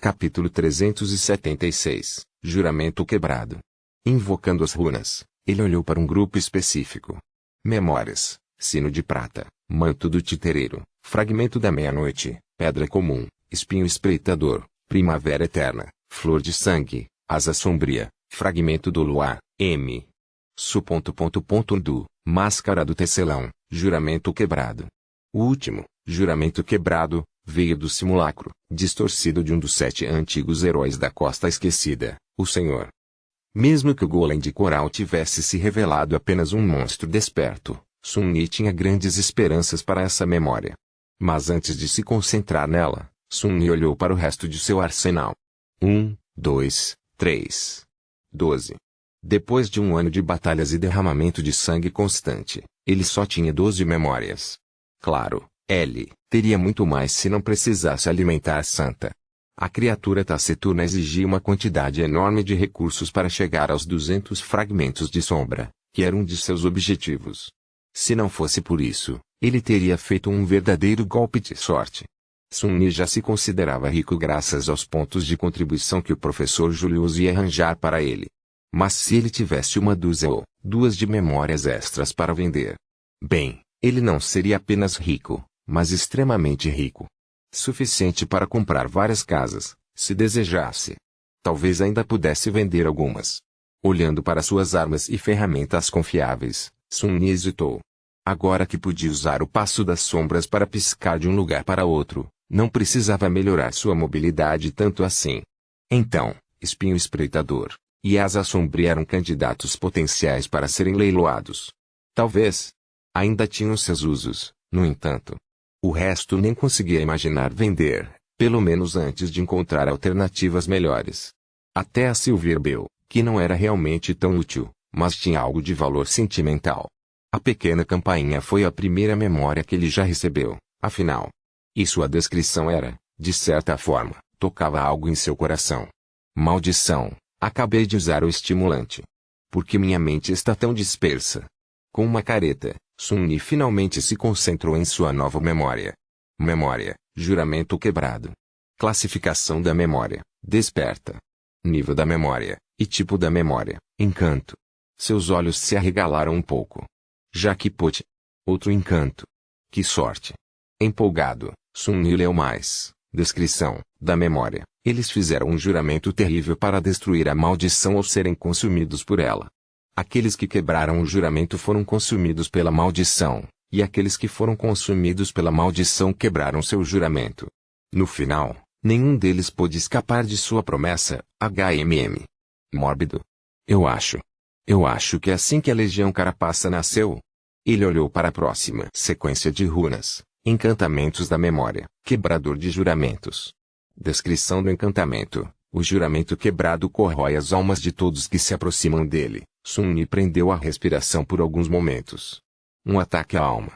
Capítulo 376. Juramento quebrado. Invocando as runas, ele olhou para um grupo específico. Memórias, sino de prata, manto do titereiro, fragmento da meia-noite, pedra comum, espinho espreitador, primavera eterna, flor de sangue, asa sombria, fragmento do luar, M. Do, máscara do tecelão, juramento quebrado. O último, juramento quebrado, veio do simulacro, distorcido de um dos 7 antigos heróis da Costa Esquecida, o Senhor. Mesmo que o golem de coral tivesse se revelado apenas um monstro desperto, Sun Yi tinha grandes esperanças para essa memória. Mas antes de se concentrar nela, Sun Yi olhou para o resto de seu arsenal. 1, 2, 3. 12. Depois de um ano de batalhas e derramamento de sangue constante, ele só tinha 12 memórias. Claro, ele teria muito mais se não precisasse alimentar a Santa. A criatura taciturna exigia uma quantidade enorme de recursos para chegar aos 200 fragmentos de sombra, que era um de seus objetivos. Se não fosse por isso, ele teria feito um verdadeiro golpe de sorte. Sun Yi já se considerava rico graças aos pontos de contribuição que o professor Julius ia arranjar para ele. Mas se ele tivesse uma dúzia ou 2 de memórias extras para vender, bem, ele não seria apenas rico, mas extremamente rico. Suficiente para comprar várias casas, se desejasse. Talvez ainda pudesse vender algumas. Olhando para suas armas e ferramentas confiáveis, Sun Yi hesitou. Agora que podia usar o passo das sombras para piscar de um lugar para outro, não precisava melhorar sua mobilidade tanto assim. Então, espinho espreitador e asa sombria eram candidatos potenciais para serem leiloados. Talvez ainda tinham seus usos, no entanto. O resto nem conseguia imaginar vender, pelo menos antes de encontrar alternativas melhores. Até a Silver Bell, que não era realmente tão útil, mas tinha algo de valor sentimental. A pequena campainha foi a primeira memória que ele já recebeu, afinal. E sua descrição era, de certa forma, tocava algo em seu coração. Maldição, acabei de usar o estimulante. Por que minha mente está tão dispersa? Com uma careta, Sun Yi finalmente se concentrou em sua nova memória. Memória, juramento quebrado. Classificação da memória, desperta. Nível da memória, e tipo da memória, encanto. Seus olhos se arregalaram um pouco. Jackpot. Outro encanto. Que sorte. Empolgado, Sun Yi leu mais. Descrição, da memória. Eles fizeram um juramento terrível para destruir a maldição ou serem consumidos por ela. Aqueles que quebraram o juramento foram consumidos pela maldição, e aqueles que foram consumidos pela maldição quebraram seu juramento. No final, nenhum deles pôde escapar de sua promessa, Mórbido. Eu acho que é assim que a Legião Carapaça nasceu. Ele olhou para a próxima sequência de runas, encantamentos da memória, quebrador de juramentos. Descrição do encantamento. O juramento quebrado corrói as almas de todos que se aproximam dele. Sun Yi prendeu a respiração por alguns momentos. Um ataque à alma.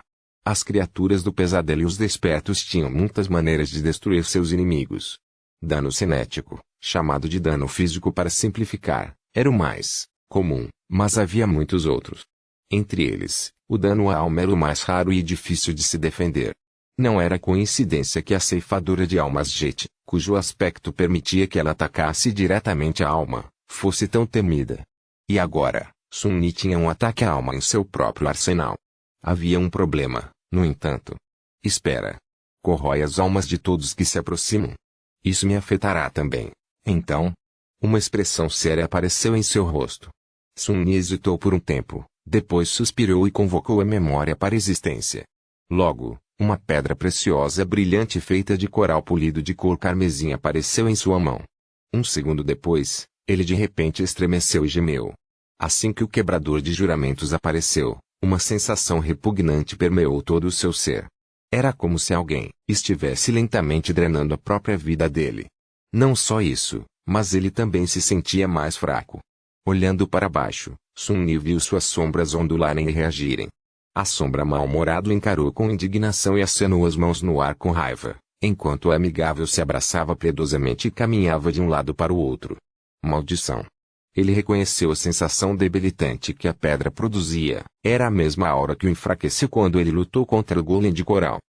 As criaturas do pesadelo e os despertos tinham muitas maneiras de destruir seus inimigos. Dano cinético, chamado de dano físico para simplificar, era o mais comum, mas havia muitos outros. Entre eles, o dano à alma era o mais raro e difícil de se defender. Não era coincidência que a ceifadora de almas Jet, cujo aspecto permitia que ela atacasse diretamente a alma, fosse tão temida. E agora, Sun Yi tinha um ataque à alma em seu próprio arsenal. Havia um problema, no entanto. Espera. Corrói as almas de todos que se aproximam. Isso me afetará também. Então, uma expressão séria apareceu em seu rosto. Sun Yi hesitou por um tempo, depois suspirou e convocou a memória para a existência. Logo, uma pedra preciosa brilhante feita de coral polido de cor carmesim apareceu em sua mão. Um segundo depois, ele de repente estremeceu e gemeu. Assim que o quebrador de juramentos apareceu, uma sensação repugnante permeou todo o seu ser. Era como se alguém estivesse lentamente drenando a própria vida dele. Não só isso, mas ele também se sentia mais fraco. Olhando para baixo, Sun Yi viu suas sombras ondularem e reagirem. A sombra mal-humorado encarou com indignação e acenou as mãos no ar com raiva, enquanto o amigável se abraçava piedosamente e caminhava de um lado para o outro. Maldição. Ele reconheceu a sensação debilitante que a pedra produzia. Era a mesma aura que o enfraqueceu quando ele lutou contra o golem de coral.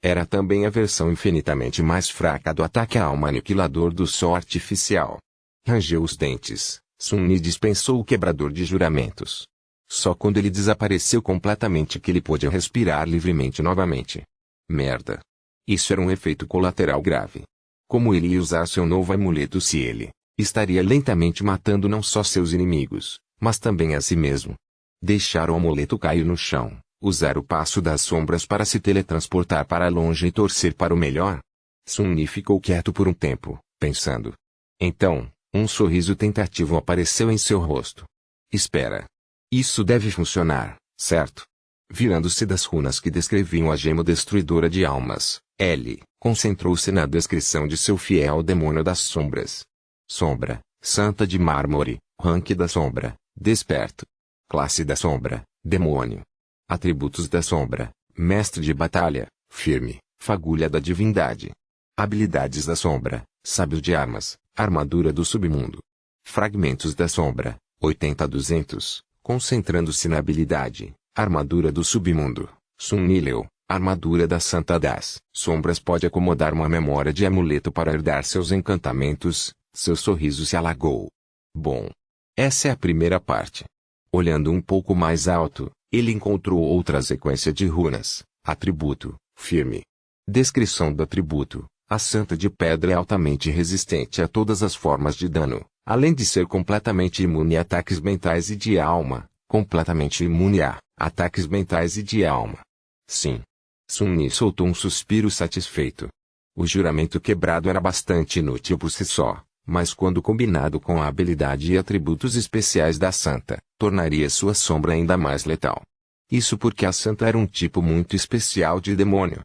Era também a versão infinitamente mais fraca do ataque à alma aniquilador do sol artificial. Rangeu os dentes, Sun-Ni dispensou o quebrador de juramentos. Só quando ele desapareceu completamente que ele pôde respirar livremente novamente. Merda. Isso era um efeito colateral grave. Como ele ia usar seu novo amuleto se ele estaria lentamente matando não só seus inimigos, mas também a si mesmo? Deixar o amuleto cair no chão, usar o passo das sombras para se teletransportar para longe e torcer para o melhor? Sun-Ni ficou quieto por um tempo, pensando. Então, um sorriso tentativo apareceu em seu rosto. Espera. Isso deve funcionar, certo? Virando-se das runas que descreviam a gema destruidora de almas, L concentrou-se na descrição de seu fiel demônio das sombras. Sombra, santa de mármore, rank da sombra, desperto. Classe da sombra, demônio. Atributos da sombra, mestre de batalha, firme, fagulha da divindade. Habilidades da sombra, sábio de armas, armadura do submundo. Fragmentos da sombra, 80-200, concentrando-se na habilidade, armadura do submundo, Sun-Ni leu, armadura da santa das sombras pode acomodar uma memória de amuleto para herdar seus encantamentos. Seu sorriso se alagou. Bom. Essa é a primeira parte. Olhando um pouco mais alto, ele encontrou outra sequência de runas. Atributo, firme. Descrição do atributo. A santa de pedra é altamente resistente a todas as formas de dano, além de ser completamente imune a ataques mentais e de alma. Completamente imune a ataques mentais e de alma. Sim. Sun-Ni soltou um suspiro satisfeito. O juramento quebrado era bastante inútil por si só, mas quando combinado com a habilidade e atributos especiais da santa, tornaria sua sombra ainda mais letal. Isso porque a santa era um tipo muito especial de demônio.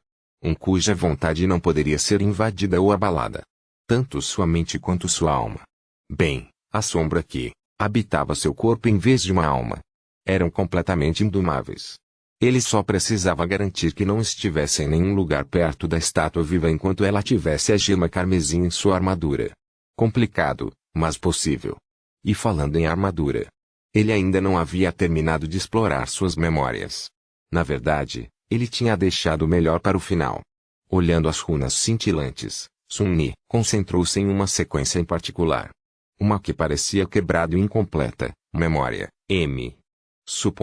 Cuja vontade não poderia ser invadida ou abalada. Tanto sua mente quanto sua alma. Bem, a sombra que habitava seu corpo em vez de uma alma. Eram completamente indomáveis. Ele só precisava garantir que não estivesse em nenhum lugar perto da estátua viva enquanto ela tivesse a gema carmesim em sua armadura. Complicado, mas possível. E falando em armadura, ele ainda não havia terminado de explorar suas memórias. Na verdade, ele tinha deixado o melhor para o final. Olhando as runas cintilantes, Sun-Ni concentrou-se em uma sequência em particular. Uma que parecia quebrada e incompleta, memória, M. Su.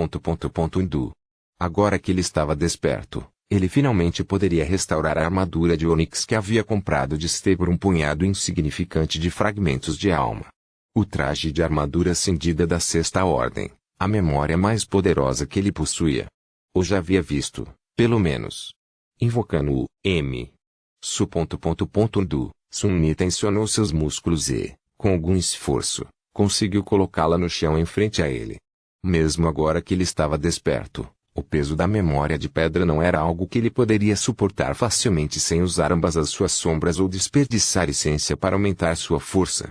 Agora que ele estava desperto, ele finalmente poderia restaurar a armadura de ônix que havia comprado de Ste por um punhado insignificante de fragmentos de alma. O traje de armadura cindida da Sexta Ordem, a memória mais poderosa que ele possuía. Ou já havia visto, pelo menos. Invocando o M. Su. Sun-Ni tensionou seus músculos e, com algum esforço, conseguiu colocá-la no chão em frente a ele. Mesmo agora que ele estava desperto, o peso da memória de pedra não era algo que ele poderia suportar facilmente sem usar ambas as suas sombras ou desperdiçar essência para aumentar sua força.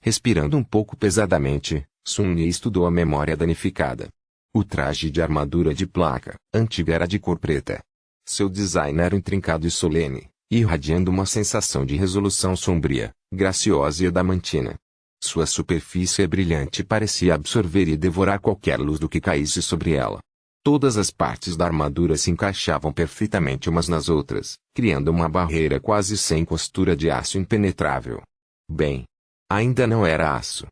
Respirando um pouco pesadamente, Sun-Ni estudou a memória danificada. O traje de armadura de placa antiga era de cor preta. Seu design era intrincado e solene, irradiando uma sensação de resolução sombria, graciosa e adamantina. Sua superfície brilhante parecia absorver e devorar qualquer luz do que caísse sobre ela. Todas as partes da armadura se encaixavam perfeitamente umas nas outras, criando uma barreira quase sem costura de aço impenetrável. Bem, ainda não era aço.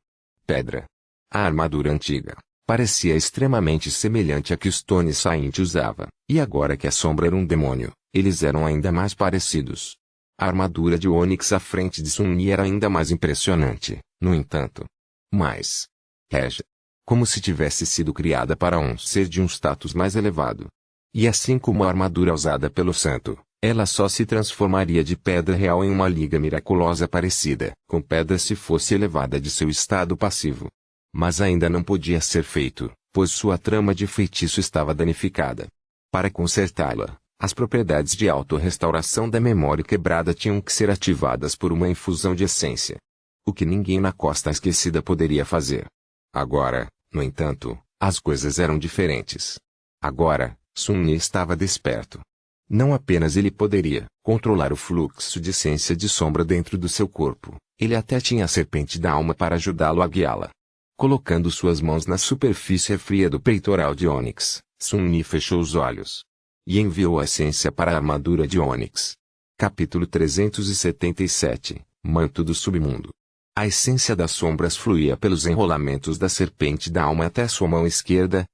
Pedra. A armadura antiga parecia extremamente semelhante à que Stone Saint usava, e agora que a sombra era um demônio, eles eram ainda mais parecidos. A armadura de ônix à frente de Sun-Ni era ainda mais impressionante, no entanto. Mais rege. Como se tivesse sido criada para um ser de um status mais elevado. E assim como a armadura usada pelo santo, ela só se transformaria de pedra real em uma liga miraculosa parecida com pedra se fosse elevada de seu estado passivo. Mas ainda não podia ser feito, pois sua trama de feitiço estava danificada. Para consertá-la, as propriedades de autorrestauração da memória quebrada tinham que ser ativadas por uma infusão de essência. O que ninguém na Costa Esquecida poderia fazer. Agora, no entanto, as coisas eram diferentes. Agora, Sun-Ni estava desperto. Não apenas ele poderia controlar o fluxo de essência de sombra dentro do seu corpo, ele até tinha a serpente da alma para ajudá-lo a guiá-la. Colocando suas mãos na superfície fria do peitoral de ônix, Sun-Ni fechou os olhos. e enviou a essência para a armadura de ônix. Capítulo 377 Manto do Submundo. A essência das sombras fluía pelos enrolamentos da serpente da alma até sua mão esquerda,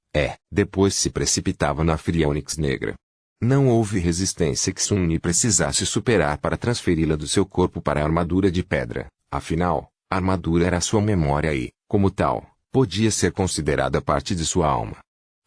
depois se precipitava na fria ônix negra. Não houve resistência que Sun-Yi precisasse superar para transferi-la do seu corpo para a armadura de pedra, afinal, a armadura era sua memória e, como tal, podia ser considerada parte de sua alma.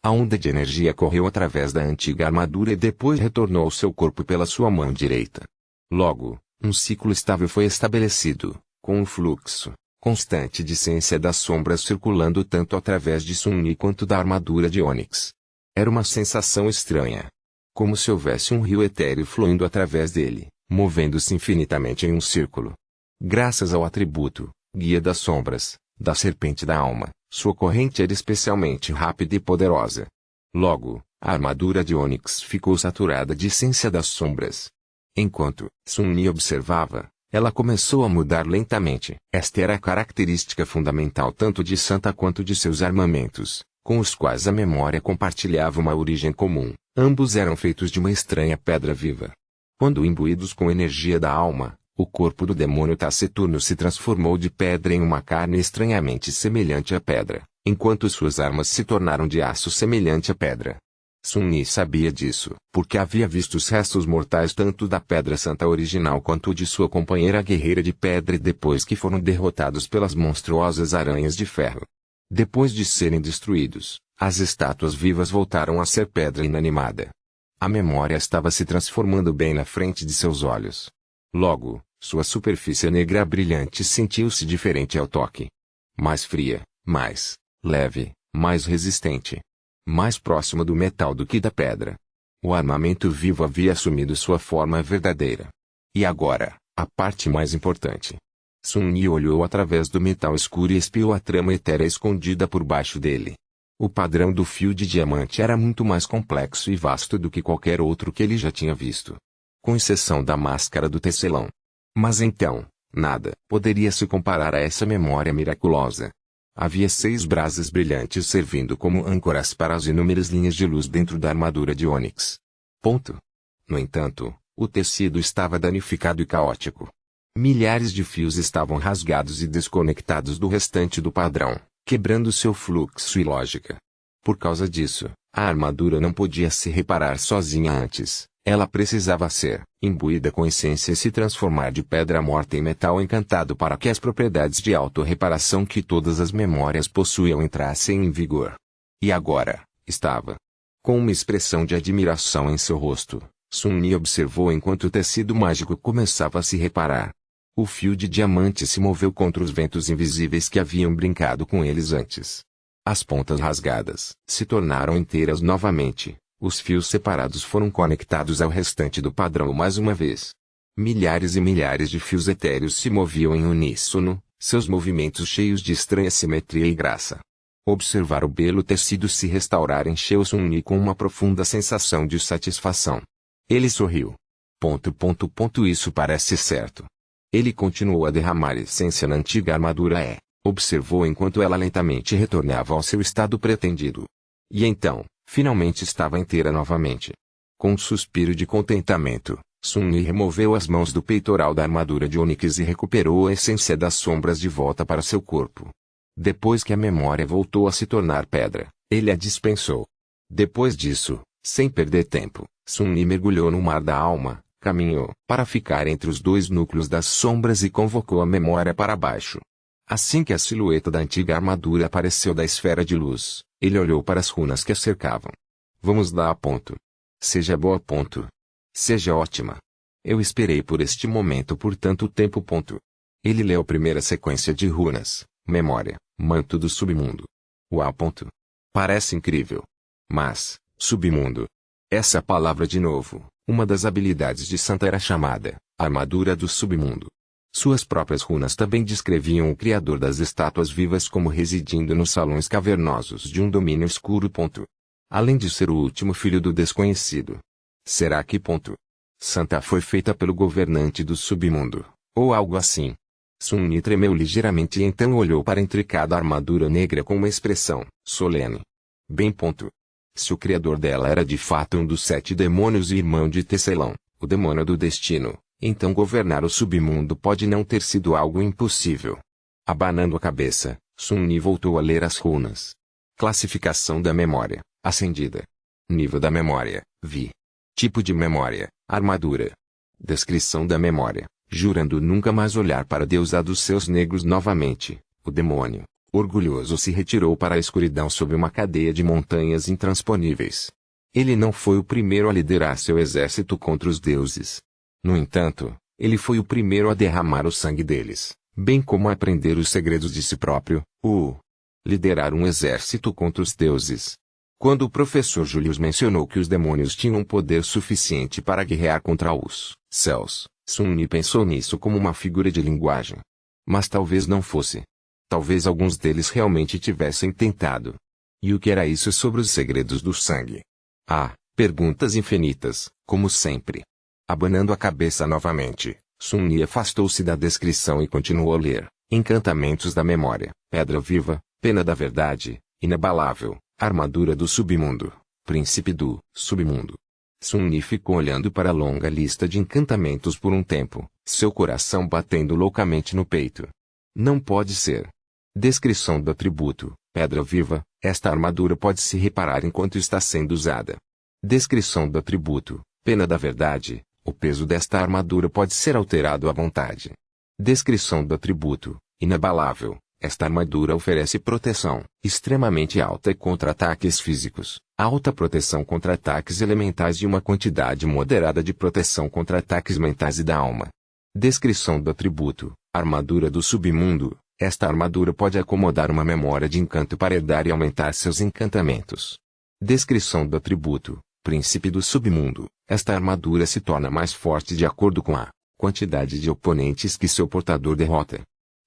A onda de energia correu através da antiga armadura e depois retornou ao seu corpo pela sua mão direita. Logo, um ciclo estável foi estabelecido, com um fluxo constante de essência das sombras circulando tanto através de Sun-Yi quanto da armadura de ônix. Era uma sensação estranha. Como se houvesse um rio etéreo fluindo através dele, movendo-se infinitamente em um círculo. Graças ao atributo, guia das sombras, da serpente da alma, sua corrente era especialmente rápida e poderosa. Logo, a armadura de ônix ficou saturada de essência das sombras. Enquanto Sun-Yi observava, ela começou a mudar lentamente. Esta era a característica fundamental tanto de Santa quanto de seus armamentos, com os quais a memória compartilhava uma origem comum. Ambos eram feitos de uma estranha pedra viva. Quando imbuídos com energia da alma, o corpo do demônio taciturno se transformou de pedra em uma carne estranhamente semelhante à pedra, enquanto suas armas se tornaram de aço semelhante à pedra. Sun-Yi sabia disso, porque havia visto os restos mortais tanto da Pedra Santa original quanto de sua companheira guerreira de pedra depois que foram derrotados pelas monstruosas aranhas de ferro. Depois de serem destruídos, as estátuas vivas voltaram a ser pedra inanimada. A memória estava se transformando bem na frente de seus olhos. Logo, sua superfície negra brilhante sentiu-se diferente ao toque. Mais fria, mais leve, mais resistente. Mais próxima do metal do que da pedra. O armamento vivo havia assumido sua forma verdadeira. E agora, a parte mais importante. Sun-Yi olhou através do metal escuro e espiou a trama etérea escondida por baixo dele. O padrão do fio de diamante era muito mais complexo e vasto do que qualquer outro que ele já tinha visto. Com exceção da máscara do tecelão. Mas então, nada poderia se comparar a essa memória miraculosa. Havia 6 brasas brilhantes servindo como âncoras para as inúmeras linhas de luz dentro da armadura de ônix. No entanto, o tecido estava danificado e caótico. Milhares de fios estavam rasgados e desconectados do restante do padrão, quebrando seu fluxo e lógica. Por causa disso, a armadura não podia se reparar sozinha antes. Ela precisava ser imbuída com essência e se transformar de pedra morta em metal encantado para que as propriedades de autorreparação que todas as memórias possuíam entrassem em vigor. E agora, estava. Com uma expressão de admiração em seu rosto, Sun-Yi observou enquanto o tecido mágico começava a se reparar. O fio de diamante se moveu contra os ventos invisíveis que haviam brincado com eles antes. As pontas rasgadas se tornaram inteiras novamente. Os fios separados foram conectados ao restante do padrão mais uma vez. Milhares e milhares de fios etéreos se moviam em uníssono, seus movimentos cheios de estranha simetria e graça. Observar o belo tecido se restaurar encheu Sun-Yi com uma profunda sensação de satisfação. Ele sorriu. Isso parece certo. Ele continuou a derramar essência na antiga armadura observou enquanto ela lentamente retornava ao seu estado pretendido. E então, finalmente estava inteira novamente. Com um suspiro de contentamento, Sun-Yi removeu as mãos do peitoral da armadura de ônix e recuperou a essência das sombras de volta para seu corpo. Depois que a memória voltou a se tornar pedra, ele a dispensou. Depois disso, sem perder tempo, Sun-Yi mergulhou no mar da alma, caminhou para ficar entre os 2 núcleos das sombras e convocou a memória para baixo. Assim que a silhueta da antiga armadura apareceu da esfera de luz, ele olhou para as runas que a cercavam. Vamos lá. Seja boa. Seja ótima. Eu esperei por este momento por tanto tempo. Ele leu a primeira sequência de runas, memória, manto do submundo. Uau. Parece incrível. Mas, submundo. Essa palavra de novo, uma das habilidades de Santa era chamada, armadura do submundo. Suas próprias runas também descreviam o criador das estátuas vivas como residindo nos salões cavernosos de um domínio escuro. Além de ser o último filho do desconhecido. Será que Santa foi feita pelo governante do submundo, ou algo assim? Sun-Yi tremeu ligeiramente e então olhou para a intricada armadura negra com uma expressão solene. Bem. Se o criador dela era de fato um dos 7 demônios e irmão de Tecelão, o demônio do destino, então governar o submundo pode não ter sido algo impossível. Abanando a cabeça, Sun-Ni voltou a ler as runas. Classificação da memória, acendida. Nível da memória, Vi. Tipo de memória, armadura. Descrição da memória, jurando nunca mais olhar para a deusa dos seus negros novamente, o demônio, orgulhoso, se retirou para a escuridão sob uma cadeia de montanhas intransponíveis. Ele não foi o primeiro a liderar seu exército contra os deuses. No entanto, ele foi o primeiro a derramar o sangue deles, bem como a aprender os segredos de si próprio, liderar um exército contra os deuses. Quando o professor Julius mencionou que os demônios tinham poder suficiente para guerrear contra os céus, Sun-Ni pensou nisso como uma figura de linguagem. Mas talvez não fosse. Talvez alguns deles realmente tivessem tentado. E o que era isso sobre os segredos do sangue? Perguntas infinitas, como sempre. Abanando a cabeça novamente, Sun-Ni afastou-se da descrição e continuou a ler. Encantamentos da memória, pedra viva, pena da verdade, inabalável, armadura do submundo, príncipe do submundo. Sun-Ni ficou olhando para a longa lista de encantamentos por um tempo, seu coração batendo loucamente no peito. Não pode ser. Descrição do atributo, pedra viva, esta armadura pode se reparar enquanto está sendo usada. Descrição do atributo, pena da verdade, o peso desta armadura pode ser alterado à vontade. Descrição do atributo, inabalável, esta armadura oferece proteção extremamente alta contra ataques físicos, alta proteção contra ataques elementais e uma quantidade moderada de proteção contra ataques mentais e da alma. Descrição do atributo, armadura do submundo, esta armadura pode acomodar uma memória de encanto para herdar e aumentar seus encantamentos. Descrição do atributo, príncipe do submundo, esta armadura se torna mais forte de acordo com a quantidade de oponentes que seu portador derrota.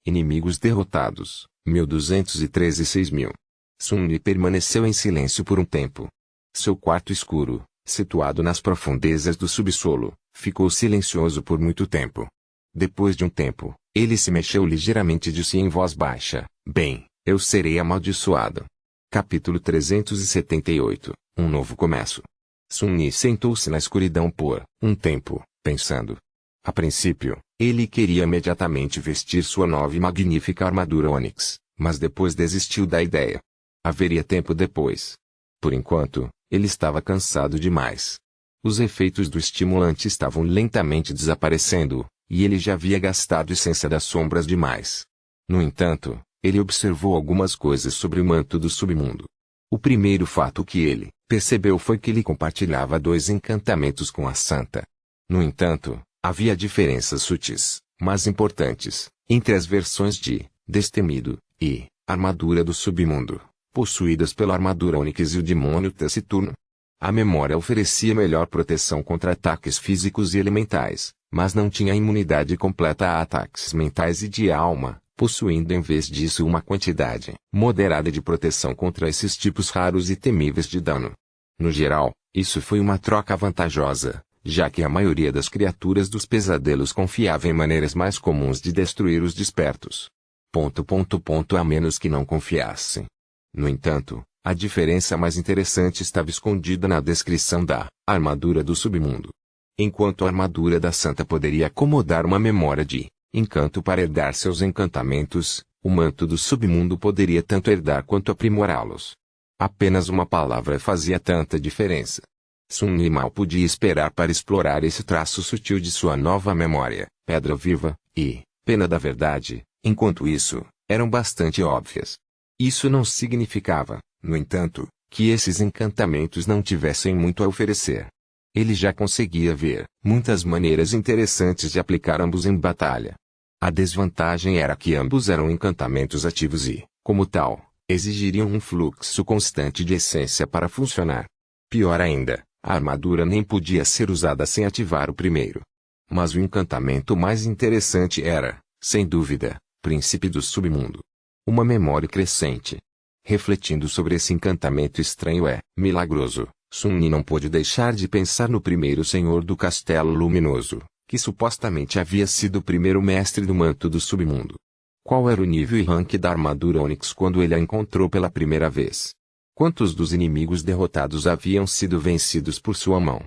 Inimigos derrotados, 1213 e 6000. Sun-Ni permaneceu em silêncio por um tempo. Seu quarto escuro, situado nas profundezas do subsolo, ficou silencioso por muito tempo. Depois de um tempo, ele se mexeu ligeiramente e disse em voz baixa: "Bem, eu serei amaldiçoado." Capítulo 378, Um novo começo. Sun-Ni sentou-se na escuridão por um tempo, pensando. A princípio, ele queria imediatamente vestir sua nova e magnífica armadura ônix, mas depois desistiu da ideia. Haveria tempo depois. Por enquanto, ele estava cansado demais. Os efeitos do estimulante estavam lentamente desaparecendo, e ele já havia gastado essência das sombras demais. No entanto, ele observou algumas coisas sobre o manto do submundo. O primeiro fato que ele percebeu foi que ele compartilhava 2 encantamentos com a santa. No entanto, havia diferenças sutis, mas importantes, entre as versões de Destemido e Armadura do Submundo, possuídas pela armadura Ônix e o demônio taciturno. A memória oferecia melhor proteção contra ataques físicos e elementais, mas não tinha imunidade completa a ataques mentais e de alma, possuindo em vez disso uma quantidade moderada de proteção contra esses tipos raros e temíveis de dano. No geral, isso foi uma troca vantajosa, já que a maioria das criaturas dos pesadelos confiava em maneiras mais comuns de destruir os despertos. A menos que não confiassem. No entanto, a diferença mais interessante estava escondida na descrição da armadura do submundo. Enquanto a armadura da santa poderia acomodar uma memória de encanto para herdar seus encantamentos, o manto do submundo poderia tanto herdar quanto aprimorá-los. Apenas uma palavra fazia tanta diferença. Sun-Ni mal podia esperar para explorar esse traço sutil de sua nova memória, pedra viva, e pena da verdade, enquanto isso, eram bastante óbvias. Isso não significava, no entanto, que esses encantamentos não tivessem muito a oferecer. Ele já conseguia ver muitas maneiras interessantes de aplicar ambos em batalha. A desvantagem era que ambos eram encantamentos ativos e, como tal, exigiriam um fluxo constante de essência para funcionar. Pior ainda, a armadura nem podia ser usada sem ativar o primeiro. Mas o encantamento mais interessante era, sem dúvida, Príncipe do Submundo. Uma memória crescente. Refletindo sobre esse encantamento estranho milagroso, Sun-Ni não pôde deixar de pensar no primeiro senhor do Castelo Luminoso, que supostamente havia sido o primeiro mestre do manto do submundo. Qual era o nível e rank da armadura Ônix quando ele a encontrou pela primeira vez? Quantos dos inimigos derrotados haviam sido vencidos por sua mão?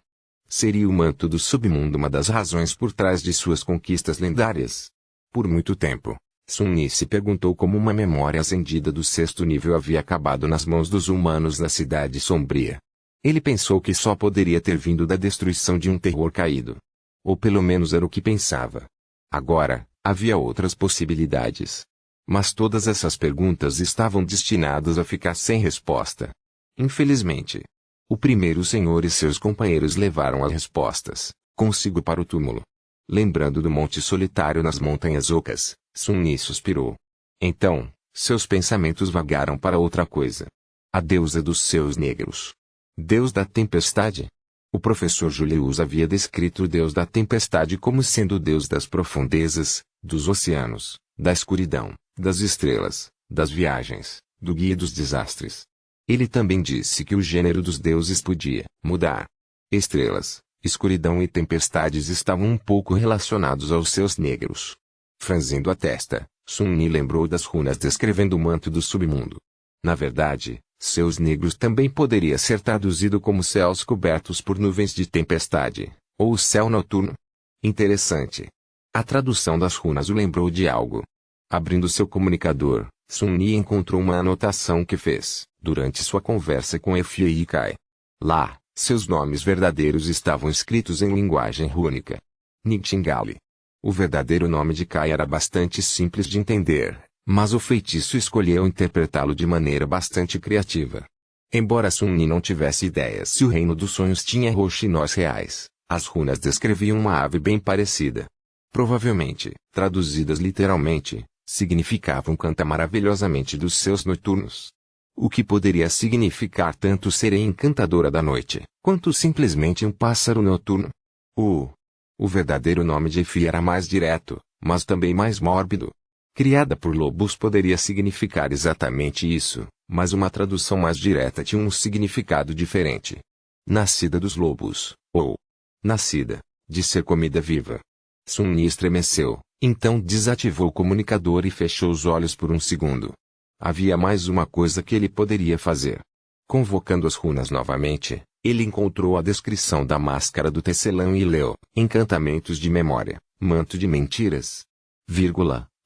Seria o manto do submundo uma das razões por trás de suas conquistas lendárias? Por muito tempo, Sun Yi se perguntou como uma memória acendida do 6º nível havia acabado nas mãos dos humanos na Cidade Sombria. Ele pensou que só poderia ter vindo da destruição de um terror caído. Ou pelo menos era o que pensava. Agora, havia outras possibilidades. Mas todas essas perguntas estavam destinadas a ficar sem resposta. Infelizmente. O primeiro senhor e seus companheiros levaram as respostas consigo para o túmulo. Lembrando do Monte Solitário nas Montanhas Ocas, Sun Yi suspirou. Então, seus pensamentos vagaram para outra coisa. A deusa dos céus negros. Deus da tempestade? O professor Julius havia descrito o Deus da tempestade como sendo o Deus das profundezas, dos oceanos, da escuridão, das estrelas, das viagens, do guia dos desastres. Ele também disse que o gênero dos deuses podia mudar. Estrelas, escuridão e tempestades estavam um pouco relacionados aos céus negros. Franzindo a testa, Sun Yi lembrou das runas descrevendo o manto do submundo. Na verdade, céus negros também poderia ser traduzido como céus cobertos por nuvens de tempestade, ou o céu noturno. Interessante. A tradução das runas o lembrou de algo. Abrindo seu comunicador, Sun Yi encontrou uma anotação que fez, durante sua conversa com Efie e Kai. Lá, seus nomes verdadeiros estavam escritos em linguagem rúnica. Nightingale. O verdadeiro nome de Kai era bastante simples de entender, mas o feitiço escolheu interpretá-lo de maneira bastante criativa. Embora Sun Yi não tivesse ideia se o reino dos sonhos tinha roxinóis reais, as runas descreviam uma ave bem parecida. Provavelmente, traduzidas literalmente, significavam canta maravilhosamente dos céus noturnos. O que poderia significar tanto sereia encantadora da noite, quanto simplesmente um pássaro noturno? O verdadeiro nome de Efie era mais direto, mas também mais mórbido. Criada por lobos poderia significar exatamente isso, mas uma tradução mais direta tinha um significado diferente. Nascida dos lobos, ou nascida, de ser comida viva. Sun Yi estremeceu, então desativou o comunicador e fechou os olhos por um segundo. Havia mais uma coisa que ele poderia fazer. Convocando as runas novamente, ele encontrou a descrição da máscara do tecelão e leu: encantamentos de memória, manto de mentiras.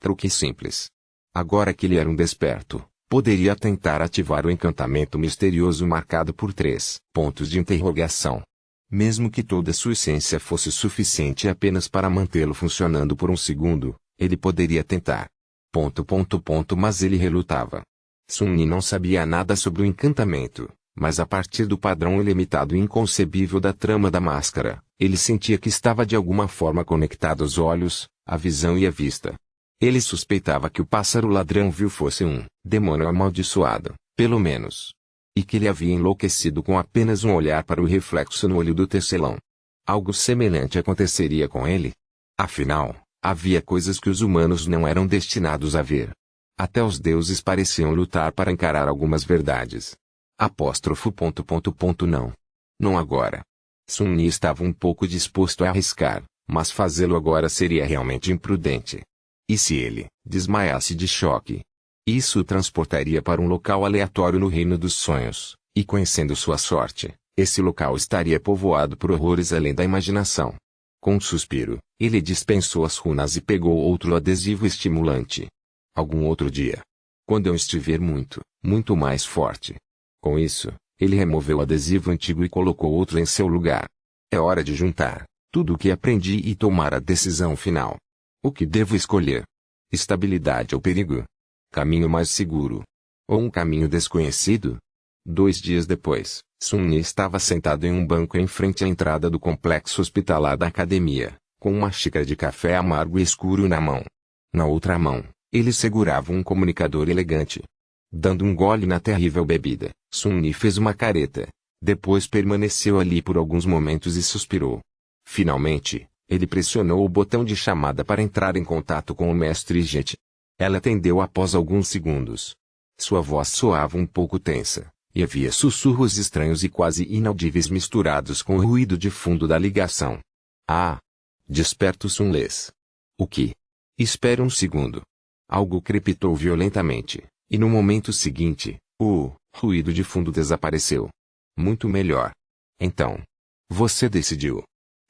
Truque simples. Agora que ele era um desperto, poderia tentar ativar o encantamento misterioso marcado por 3 pontos de interrogação. Mesmo que toda sua essência fosse suficiente apenas para mantê-lo funcionando por um segundo, ele poderia tentar. Mas ele relutava. Sun Yi não sabia nada sobre o encantamento, mas a partir do padrão ilimitado e inconcebível da trama da máscara, ele sentia que estava de alguma forma conectado aos olhos, à visão e à vista. Ele suspeitava que o pássaro ladrão viu fosse um demônio amaldiçoado, pelo menos. E que ele havia enlouquecido com apenas um olhar para o reflexo no olho do tecelão. Algo semelhante aconteceria com ele. Afinal, havia coisas que os humanos não eram destinados a ver. Até os deuses pareciam lutar para encarar algumas verdades. Não. Não agora. Sun Yi estava um pouco disposto a arriscar, mas fazê-lo agora seria realmente imprudente. E se ele desmaiasse de choque? Isso o transportaria para um local aleatório no reino dos sonhos, e conhecendo sua sorte, esse local estaria povoado por horrores além da imaginação. Com um suspiro, ele dispensou as runas e pegou outro adesivo estimulante. Algum outro dia. Quando eu estiver muito mais forte. Com isso, ele removeu o adesivo antigo e colocou outro em seu lugar. É hora de juntar tudo o que aprendi e tomar a decisão final. O que devo escolher? Estabilidade ou perigo? Caminho mais seguro? Ou um caminho desconhecido? 2 dias depois, Sun Yi estava sentado em um banco em frente à entrada do complexo hospitalar da academia, com uma xícara de café amargo e escuro na mão. Na outra mão, ele segurava um comunicador elegante. Dando um gole na terrível bebida, Sun Yi fez uma careta. Depois permaneceu ali por alguns momentos e suspirou. Finalmente, ele pressionou o botão de chamada para entrar em contato com o mestre Jet. Ela atendeu após alguns segundos. Sua voz soava um pouco tensa, e havia sussurros estranhos e quase inaudíveis misturados com o ruído de fundo da ligação. Ah! Desperto Sunless. O que? Espere um segundo. Algo crepitou violentamente, e no momento seguinte, o Ruído de fundo desapareceu. Muito melhor. Então. Você decidiu.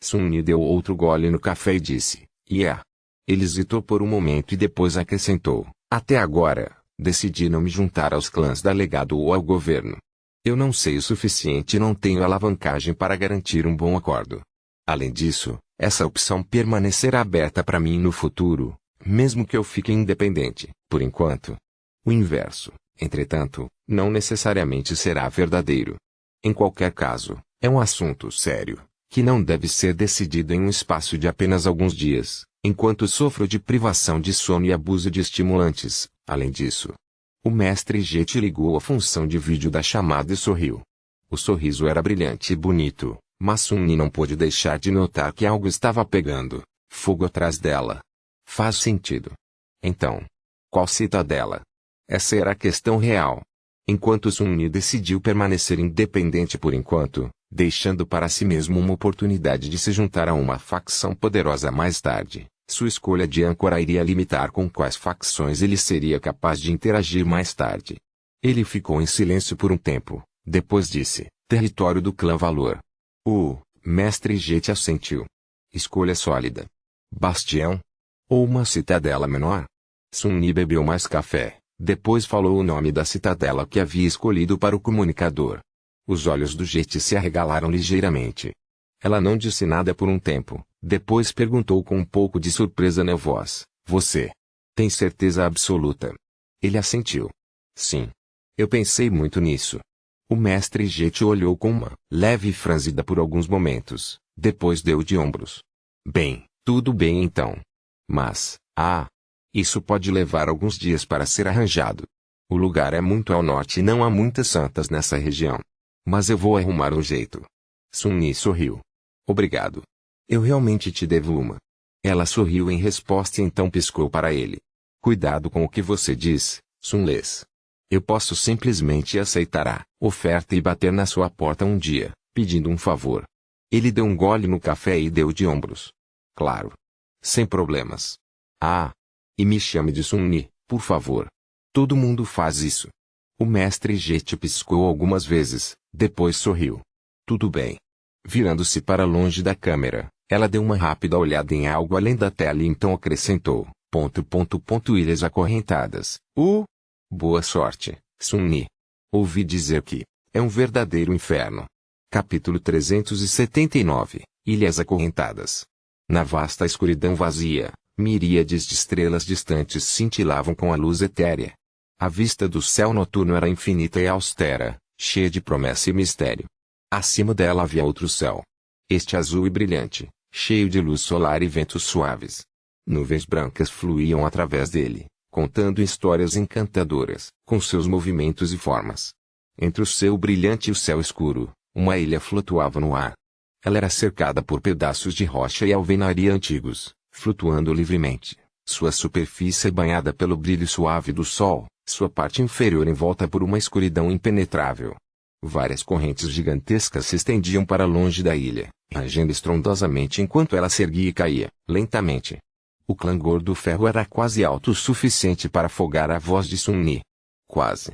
Sun-Ni deu outro gole no café e disse, yeah. Ele hesitou por um momento e depois acrescentou, até agora, decidi não me juntar aos clãs da legado ou ao governo. Eu não sei o suficiente e não tenho alavancagem para garantir um bom acordo. Além disso, essa opção permanecerá aberta para mim no futuro, mesmo que eu fique independente, por enquanto. O inverso, entretanto, não necessariamente será verdadeiro. Em qualquer caso, é um assunto sério, que não deve ser decidido em um espaço de apenas alguns dias, enquanto sofro de privação de sono e abuso de estimulantes. Além disso, o mestre Jet ligou a função de vídeo da chamada e sorriu. O sorriso era brilhante e bonito, mas Sun-Ni não pôde deixar de notar que algo estava pegando fogo atrás dela. Faz sentido. Então, qual cidadela? Essa era a questão real. Enquanto Sun-Ni decidiu permanecer independente por enquanto, deixando para si mesmo uma oportunidade de se juntar a uma facção poderosa mais tarde, sua escolha de âncora iria limitar com quais facções ele seria capaz de interagir mais tarde. Ele ficou em silêncio por um tempo, depois disse, território do clã Valor. O mestre Jet assentiu. Escolha sólida. Bastião? Ou uma citadela menor? Sun-Ni bebeu mais café, depois falou o nome da citadela que havia escolhido para o comunicador. Os olhos do Jet se arregalaram ligeiramente. Ela não disse nada por um tempo, depois perguntou com um pouco de surpresa na voz, você tem certeza absoluta? Ele assentiu. Sim. Eu pensei muito nisso. O mestre Jet olhou com uma leve franzida por alguns momentos, depois deu de ombros. Bem, tudo bem então. Mas, isso pode levar alguns dias para ser arranjado. O lugar é muito ao norte e não há muitas santas nessa região. Mas eu vou arrumar um jeito. Sun-Ni sorriu. Obrigado. Eu realmente te devo uma. Ela sorriu em resposta e então piscou para ele. Cuidado com o que você diz, Sun-Les. Eu posso simplesmente aceitar a oferta e bater na sua porta um dia, pedindo um favor. Ele deu um gole no café e deu de ombros. Claro. Sem problemas. E me chame de Sun-Ni, por favor. Todo mundo faz isso. O mestre Jet piscou algumas vezes, depois sorriu. Tudo bem. Virando-se para longe da câmera, ela deu uma rápida olhada em algo além da tela e então acrescentou, ilhas acorrentadas. Boa sorte, Sun-Ni. Ouvi dizer que é um verdadeiro inferno. Capítulo 379, Ilhas Acorrentadas. Na vasta escuridão vazia, miríades de estrelas distantes cintilavam com a luz etérea. A vista do céu noturno era infinita e austera, cheia de promessa e mistério. Acima dela havia outro céu. Este azul e brilhante, cheio de luz solar e ventos suaves. Nuvens brancas fluíam através dele, contando histórias encantadoras, com seus movimentos e formas. Entre o céu brilhante e o céu escuro, uma ilha flutuava no ar. Ela era cercada por pedaços de rocha e alvenaria antigos, flutuando livremente, sua superfície banhada pelo brilho suave do sol, sua parte inferior envolta por uma escuridão impenetrável. Várias correntes gigantescas se estendiam para longe da ilha, rangendo estrondosamente enquanto ela se erguia e caía, lentamente. O clangor do ferro era quase alto o suficiente para afogar a voz de Sun-Ni. Quase.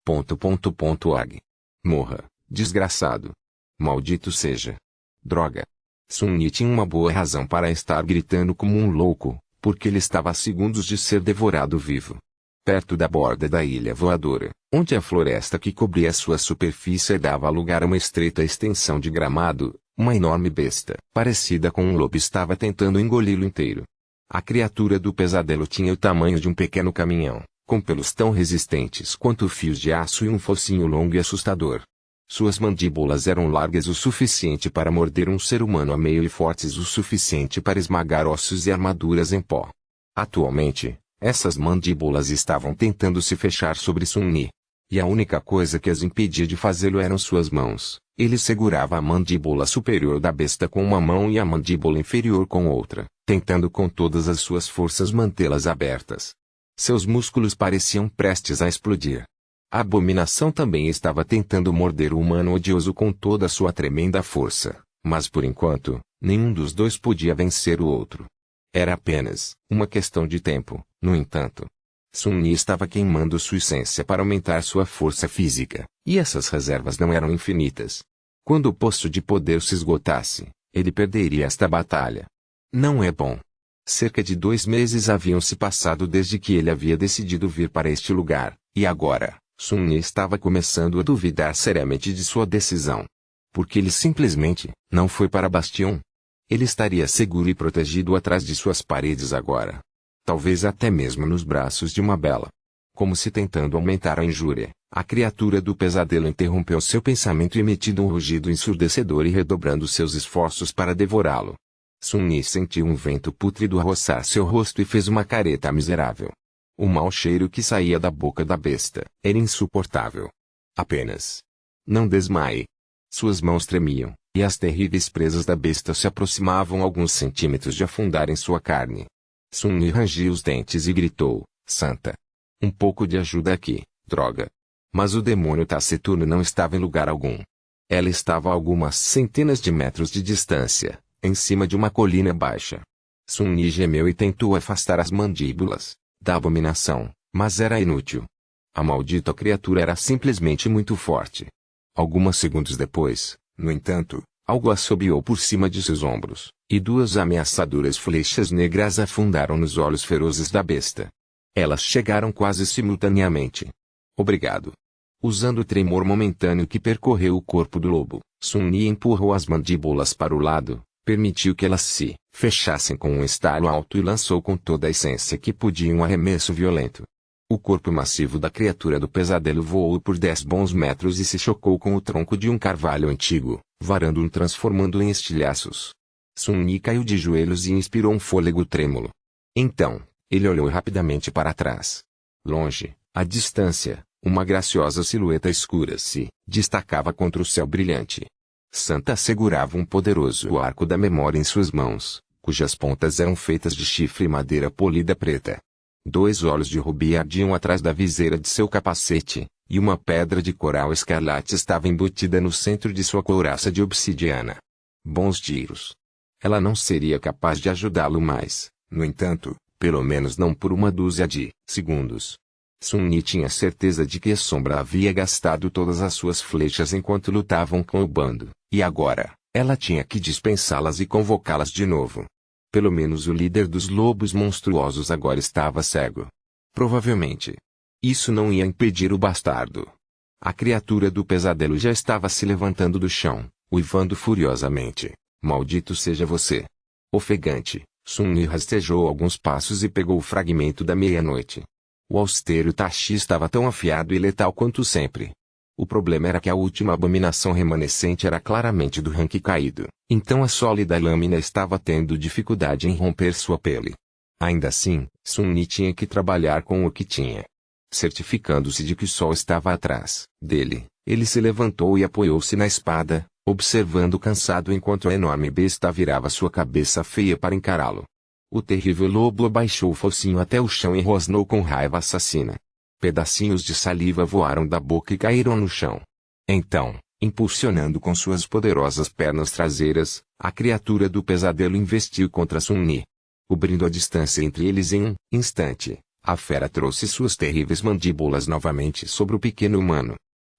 Ag. Morra, desgraçado. Maldito seja. Droga. Sun-Ni tinha uma boa razão para estar gritando como um louco, porque ele estava a segundos de ser devorado vivo. Perto da borda da ilha voadora, onde a floresta que cobria sua superfície dava lugar a uma estreita extensão de gramado, uma enorme besta, parecida com um lobo, estava tentando engoli-lo inteiro. A criatura do pesadelo tinha o tamanho de um pequeno caminhão, com pelos tão resistentes quanto fios de aço e um focinho longo e assustador. Suas mandíbulas eram largas o suficiente para morder um ser humano a meio e fortes o suficiente para esmagar ossos e armaduras em pó. Atualmente, essas mandíbulas estavam tentando se fechar sobre Sun-Ni. E a única coisa que as impedia de fazê-lo eram suas mãos. Ele segurava a mandíbula superior da besta com uma mão e a mandíbula inferior com outra, tentando com todas as suas forças mantê-las abertas. Seus músculos pareciam prestes a explodir. A abominação também estava tentando morder o humano odioso com toda a sua tremenda força, mas por enquanto, nenhum dos dois podia vencer o outro. Era apenas uma questão de tempo, no entanto. Sun-Yi estava queimando sua essência para aumentar sua força física, e essas reservas não eram infinitas. Quando o poço de poder se esgotasse, ele perderia esta batalha. Não é bom. Cerca de 2 meses haviam se passado desde que ele havia decidido vir para este lugar, e agora, Sun-Yi estava começando a duvidar seriamente de sua decisão. Porque ele simplesmente não foi para Bastion. Ele estaria seguro e protegido atrás de suas paredes agora. Talvez até mesmo nos braços de uma bela. Como se tentando aumentar a injúria, a criatura do pesadelo interrompeu seu pensamento emitindo um rugido ensurdecedor e redobrando seus esforços para devorá-lo. Sun-Yi sentiu um vento pútrido roçar seu rosto e fez uma careta miserável. O mau cheiro que saía da boca da besta era insuportável. Apenas não desmaie. Suas mãos tremiam, e as terríveis presas da besta se aproximavam alguns centímetros de afundar em sua carne. Sun-Yi rangiu os dentes e gritou, Santa. Um pouco de ajuda aqui, droga. Mas o demônio taciturno não estava em lugar algum. Ela estava a algumas centenas de metros de distância, em cima de uma colina baixa. Sun-Yi gemeu e tentou afastar as mandíbulas da abominação, mas era inútil. A maldita criatura era simplesmente muito forte. Alguns segundos depois, no entanto, algo assobiou por cima de seus ombros, e 2 ameaçadoras flechas negras afundaram nos olhos ferozes da besta. Elas chegaram quase simultaneamente. Obrigado. Usando o tremor momentâneo que percorreu o corpo do lobo, Sun-Yi empurrou as mandíbulas para o lado, permitiu que elas se fechassem com um estalo alto e lançou com toda a essência que podia um arremesso violento. O corpo massivo da criatura do pesadelo voou por 10 bons metros e se chocou com o tronco de um carvalho antigo, varando-o transformando-o em estilhaços. Sun-Yi caiu de joelhos e inspirou um fôlego trêmulo. Então, ele olhou rapidamente para trás. Longe, à distância, uma graciosa silhueta escura se destacava contra o céu brilhante. Santa segurava um poderoso arco da memória em suas mãos, cujas pontas eram feitas de chifre e madeira polida preta. 2 olhos de rubi ardiam atrás da viseira de seu capacete, e uma pedra de coral escarlate estava embutida no centro de sua couraça de obsidiana. Bons tiros. Ela não seria capaz de ajudá-lo mais, no entanto, pelo menos não por 1 dúzia de segundos. Sun-Yi tinha certeza de que a sombra havia gastado todas as suas flechas enquanto lutavam com o bando, e agora, ela tinha que dispensá-las e convocá-las de novo. Pelo menos o líder dos lobos monstruosos agora estava cego. Provavelmente. Isso não ia impedir o bastardo. A criatura do pesadelo já estava se levantando do chão, uivando furiosamente. Maldito seja você. Ofegante, Sun-Yi rastejou alguns passos e pegou o fragmento da meia-noite. O austero Tachi estava tão afiado e letal quanto sempre. O problema era que a última abominação remanescente era claramente do rank caído, então a sólida lâmina estava tendo dificuldade em romper sua pele. Ainda assim, Sun-Yi tinha que trabalhar com o que tinha. Certificando-se de que o sol estava atrás dele, ele se levantou e apoiou-se na espada, observando cansado enquanto a enorme besta virava sua cabeça feia para encará-lo. O terrível lobo abaixou o focinho até o chão e rosnou com raiva assassina. Pedacinhos de saliva voaram da boca e caíram no chão. Então, impulsionando com suas poderosas pernas traseiras, a criatura do pesadelo investiu contra Sun-Yi. Cobrindo a distância entre eles em um instante, a fera trouxe suas terríveis mandíbulas novamente sobre o pequeno humano.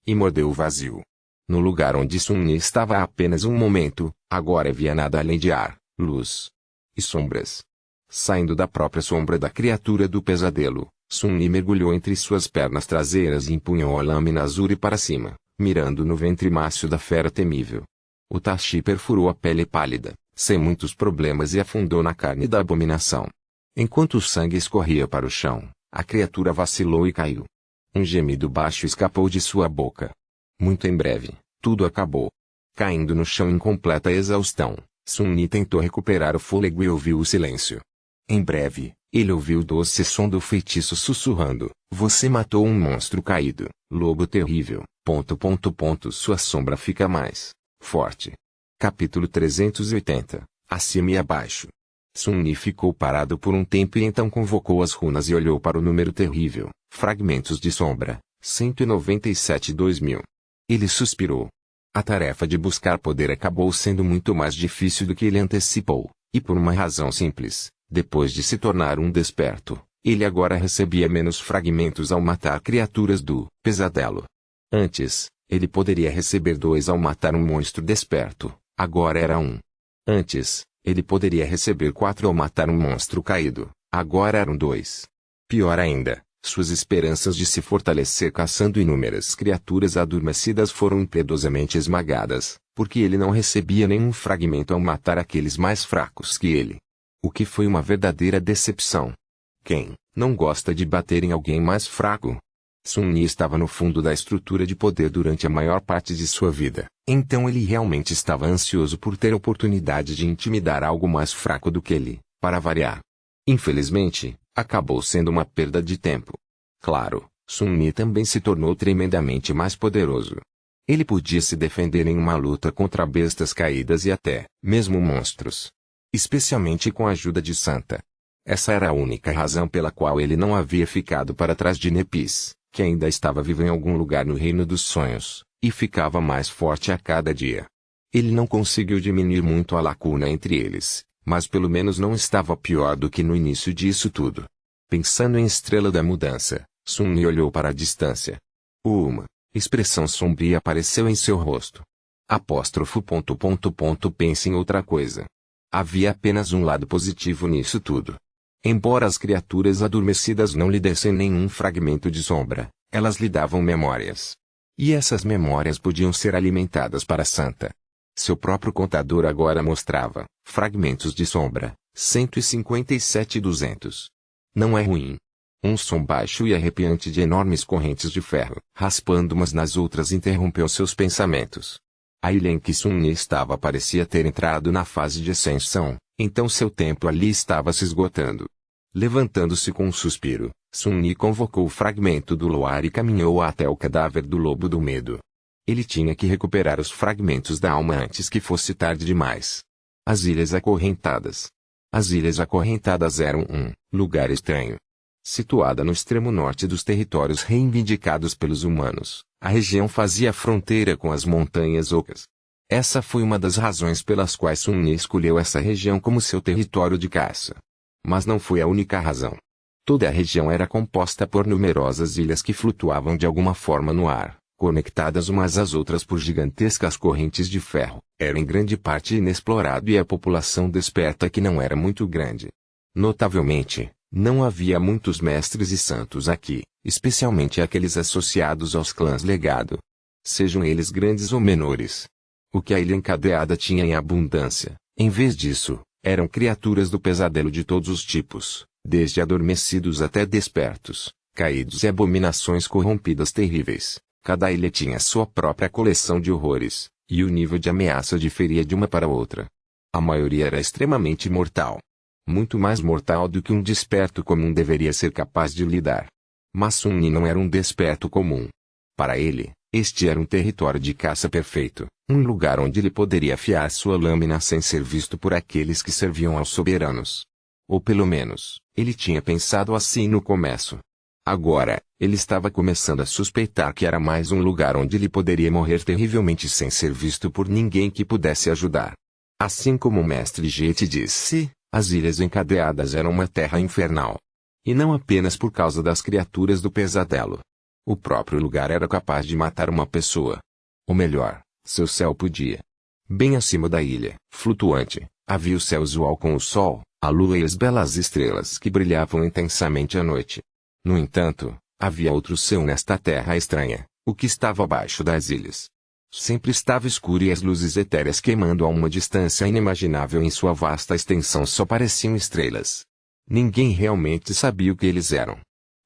E mordeu o vazio. No lugar onde Sun-Yi estava há apenas um momento, agora havia nada além de ar, luz e sombras. Saindo da própria sombra da criatura do pesadelo, Sun-Yi mergulhou entre suas pernas traseiras e empunhou a lâmina azul para cima, mirando no ventre mácio da fera temível. O Tachi perfurou a pele pálida, sem muitos problemas e afundou na carne da abominação. Enquanto o sangue escorria para o chão, a criatura vacilou e caiu. Um gemido baixo escapou de sua boca. Muito em breve, tudo acabou. Caindo no chão em completa exaustão, Sun-Yi tentou recuperar o fôlego e ouviu o silêncio. Em breve, ele ouviu o doce som do feitiço sussurrando: Você matou um monstro caído, lobo terrível. ... Sua sombra fica mais forte. Capítulo 380. Acima e abaixo. Sun-Yi ficou parado por um tempo e então convocou as runas e olhou para o número terrível. Fragmentos de sombra. 197-2000. Ele suspirou. A tarefa de buscar poder acabou sendo muito mais difícil do que ele antecipou, e por uma razão simples. Depois de se tornar um desperto, Ele agora recebia menos fragmentos ao matar criaturas do pesadelo. Antes, ele poderia receber 2 ao matar um monstro desperto, agora era 1. Antes, ele poderia receber 4 ao matar um monstro caído, agora eram 2. Pior ainda, suas esperanças de se fortalecer caçando inúmeras criaturas adormecidas foram impiedosamente esmagadas, porque ele não recebia nenhum fragmento ao matar aqueles mais fracos que ele. O que foi uma verdadeira decepção. Quem não gosta de bater em alguém mais fraco? Sun Yi estava no fundo da estrutura de poder durante a maior parte de sua vida, então ele realmente estava ansioso por ter a oportunidade de intimidar algo mais fraco do que ele, para variar. Infelizmente, acabou sendo uma perda de tempo. Claro, Sun Yi também se tornou tremendamente mais poderoso. Ele podia se defender em uma luta contra bestas caídas e até, mesmo monstros. Especialmente com a ajuda de Santa. Essa era a única razão pela qual ele não havia ficado para trás de Nepis, que ainda estava vivo em algum lugar no reino dos sonhos, e ficava mais forte a cada dia. Ele não conseguiu diminuir muito a lacuna entre eles, mas pelo menos não estava pior do que no início disso tudo. Pensando em Estrela da Mudança, Sun Yi olhou para a distância. Uma expressão sombria apareceu em seu rosto. Apóstrofo. Pense em outra coisa. Havia apenas um lado positivo nisso tudo. Embora as criaturas adormecidas não lhe dessem nenhum fragmento de sombra, elas lhe davam memórias. E essas memórias podiam ser alimentadas para Santa. Seu próprio contador agora mostrava fragmentos de sombra, 157,200. Não é ruim. Um som baixo e arrepiante de enormes correntes de ferro, raspando umas nas outras, interrompeu seus pensamentos. A ilha em que Sun Yi estava parecia ter entrado na fase de ascensão, então seu tempo ali estava se esgotando. Levantando-se com um suspiro, Sun Yi convocou o fragmento do luar e caminhou até o cadáver do lobo do medo. Ele tinha que recuperar os fragmentos da alma antes que fosse tarde demais. As Ilhas Acorrentadas. As Ilhas Acorrentadas eram um lugar estranho. Situada no extremo norte dos territórios reivindicados pelos humanos, a região fazia fronteira com as Montanhas Ocas. Essa foi uma das razões pelas quais Sun Yi escolheu essa região como seu território de caça. Mas não foi a única razão. Toda a região era composta por numerosas ilhas que flutuavam de alguma forma no ar, conectadas umas às outras por gigantescas correntes de ferro. Era em grande parte inexplorado e a população desperta que não era muito grande. Notavelmente, não havia muitos mestres e santos aqui, especialmente aqueles associados aos clãs legado. Sejam eles grandes ou menores. O que a ilha encadeada tinha em abundância, em vez disso, eram criaturas do pesadelo de todos os tipos, desde adormecidos até despertos, caídos e abominações corrompidas terríveis. Cada ilha tinha sua própria coleção de horrores, e o nível de ameaça diferia de uma para outra. A maioria era extremamente mortal. Muito mais mortal do que um desperto comum deveria ser capaz de lidar. Mas Sun Yi não era um desperto comum. Para ele, este era um território de caça perfeito, um lugar onde ele poderia afiar sua lâmina sem ser visto por aqueles que serviam aos soberanos. Ou pelo menos, ele tinha pensado assim no começo. Agora, ele estava começando a suspeitar que era mais um lugar onde ele poderia morrer terrivelmente sem ser visto por ninguém que pudesse ajudar. Assim como o mestre Jet disse, as Ilhas Encadeadas eram uma terra infernal. E não apenas por causa das criaturas do pesadelo. O próprio lugar era capaz de matar uma pessoa. Ou melhor, seu céu podia. Bem acima da ilha, flutuante, havia o céu usual com o sol, a lua e as belas estrelas que brilhavam intensamente à noite. No entanto, havia outro céu nesta terra estranha, o que estava abaixo das ilhas. Sempre estava escuro e as luzes etéreas queimando a uma distância inimaginável em sua vasta extensão só pareciam estrelas. Ninguém realmente sabia o que eles eram.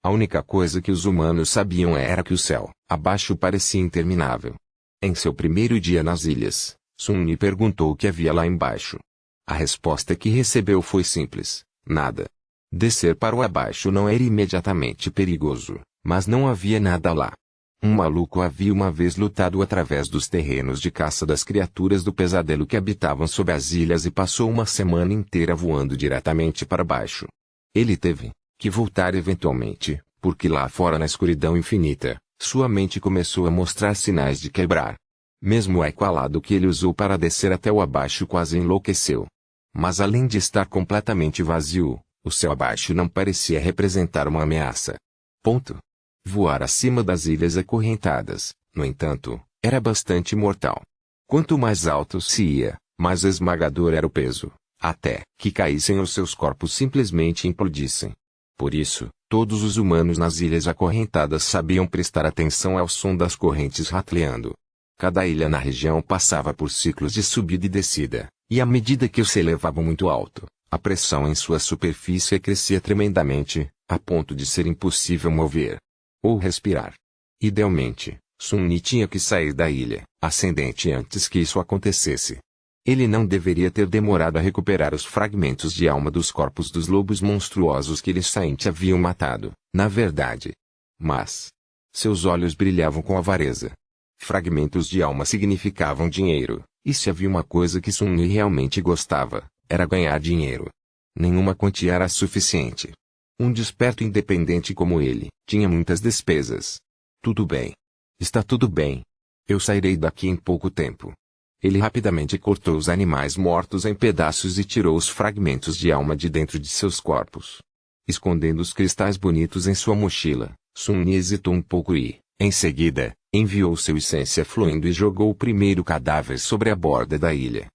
A única coisa que os humanos sabiam era que o céu, abaixo parecia interminável. Em seu primeiro dia nas ilhas, Sun Yi perguntou o que havia lá embaixo. A resposta que recebeu foi simples: nada. Descer para o abaixo não era imediatamente perigoso, mas não havia nada lá. Um maluco havia uma vez lutado através dos terrenos de caça das criaturas do pesadelo que habitavam sob as ilhas e passou uma semana inteira voando diretamente para baixo. Ele teve que voltar eventualmente, porque lá fora na escuridão infinita, sua mente começou a mostrar sinais de quebrar. Mesmo o equalado que ele usou para descer até o abaixo quase enlouqueceu. Mas além de estar completamente vazio, O céu abaixo não parecia representar uma ameaça. Voar acima das ilhas acorrentadas, no entanto, era bastante mortal. Quanto mais alto se ia, mais esmagador era o peso, até que caíssem ou seus corpos simplesmente implodissem. Por isso, todos os humanos nas ilhas acorrentadas sabiam prestar atenção ao som das correntes rateando. Cada ilha na região passava por ciclos de subida e descida, e à medida que se elevava muito alto, a pressão em sua superfície crescia tremendamente, a ponto de ser impossível mover ou respirar. Idealmente, Sun Yi tinha que sair da ilha ascendente antes que isso acontecesse. Ele não deveria ter demorado a recuperar os fragmentos de alma dos corpos dos lobos monstruosos que Saint haviam matado, na verdade. Mas seus olhos brilhavam com avareza. Fragmentos de alma significavam dinheiro, e se havia uma coisa que Sun Yi realmente gostava, era ganhar dinheiro. Nenhuma quantia era suficiente. Um desperto independente como ele, tinha muitas despesas. Tudo bem. Está tudo bem. Eu sairei daqui em pouco tempo. Ele rapidamente cortou os animais mortos em pedaços e tirou os fragmentos de alma de dentro de seus corpos. Escondendo os cristais bonitos em sua mochila, Sun Yi hesitou um pouco e, em seguida, enviou seu essência fluindo e jogou o primeiro cadáver sobre a borda da ilha.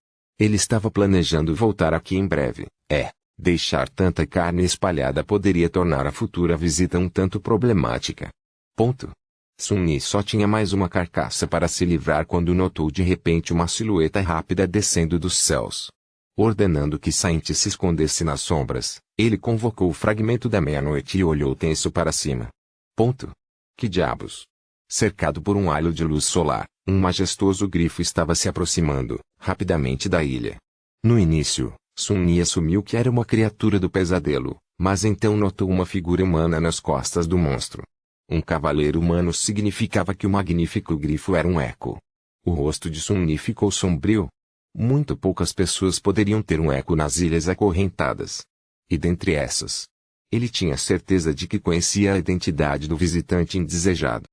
Ele estava planejando voltar aqui em breve. Deixar tanta carne espalhada poderia tornar a futura visita um tanto problemática. Sun Yi só tinha mais uma carcaça para se livrar quando notou de repente uma silhueta rápida descendo dos céus. Ordenando que Saint se escondesse nas sombras, ele convocou o fragmento da meia-noite e olhou tenso para cima. Que diabos? Cercado por um halo de luz solar, um majestoso grifo estava se aproximando, rapidamente da ilha. No início, Sun Yi assumiu que era uma criatura do pesadelo, mas então notou uma figura humana nas costas do monstro. Um cavaleiro humano significava que o magnífico grifo era um eco. O rosto de Sun Yi ficou sombrio. Muito poucas pessoas poderiam ter um eco nas ilhas acorrentadas. E dentre essas, ele tinha certeza de que conhecia a identidade do visitante indesejado.